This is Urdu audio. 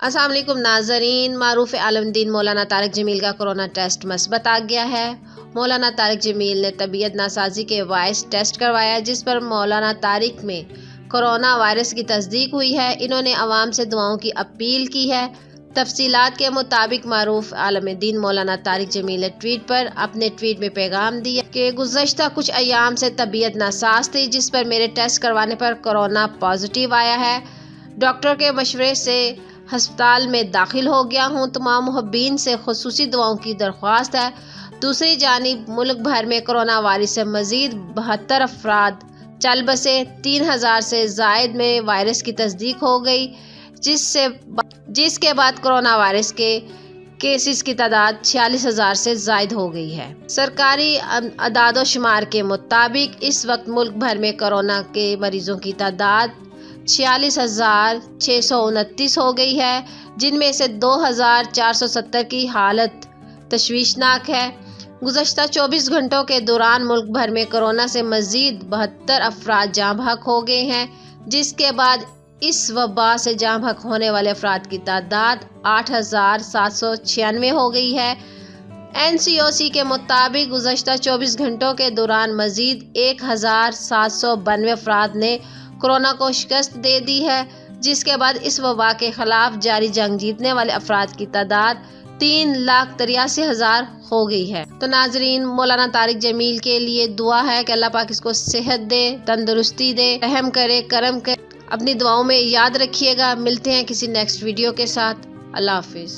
السلام علیکم ناظرین، معروف عالم دین مولانا طارق جمیل کا کورونا ٹیسٹ مثبت آ گیا ہے۔ مولانا طارق جمیل نے طبیعت ناسازی کے باعث ٹیسٹ کروایا، جس پر مولانا طارق میں کورونا وائرس کی تصدیق ہوئی ہے۔ انہوں نے عوام سے دعاؤں کی اپیل کی ہے۔ تفصیلات کے مطابق معروف عالم دین مولانا طارق جمیل نے اپنے ٹویٹ میں پیغام دیا کہ گزشتہ کچھ ایام سے طبیعت ناساز تھی، جس پر میرے ٹیسٹ کروانے پر کورونا پازیٹیو آیا ہے۔ ڈاکٹر کے مشورے سے ہسپتال میں داخل ہو گیا ہوں۔ تمام محبین سے خصوصی دعاؤں کی درخواست ہے۔ دوسری جانب ملک بھر میں کورونا وائرس سے مزید 72 افراد چل بسے۔ 3000 سے زائد میں وائرس کی تصدیق ہو گئی، جس کے بعد کورونا وائرس کے کیسز کی تعداد 46,000 سے زائد ہو گئی ہے۔ سرکاری اعداد و شمار کے مطابق اس وقت ملک بھر میں کورونا کے مریضوں کی تعداد 46,629 ہو گئی ہے، جن میں سے 2,470 کی حالت تشویشناک ہے۔ گزشتہ 24 گھنٹوں کے دوران ملک بھر میں کورونا سے مزید 72 افراد جاں بحق ہو گئے ہیں، جس کے بعد اس وبا سے جاں بحق ہونے والے افراد کی تعداد 8,796 ہو گئی ہے۔ NCOC کے مطابق گزشتہ 24 گھنٹوں کے دوران مزید 1,792 افراد نے کورونا کو شکست دے دی ہے، جس کے بعد اس وبا کے خلاف جاری جنگ جیتنے والے افراد کی تعداد 3,83,000 ہو گئی ہے۔ تو ناظرین، مولانا طارق جمیل کے لیے دعا ہے کہ اللہ پاک اس کو صحت دے، تندرستی دے، رحم کرے، کرم کرے۔ اپنی دعاؤں میں یاد رکھیے گا۔ ملتے ہیں کسی نیکسٹ ویڈیو کے ساتھ۔ اللہ حافظ۔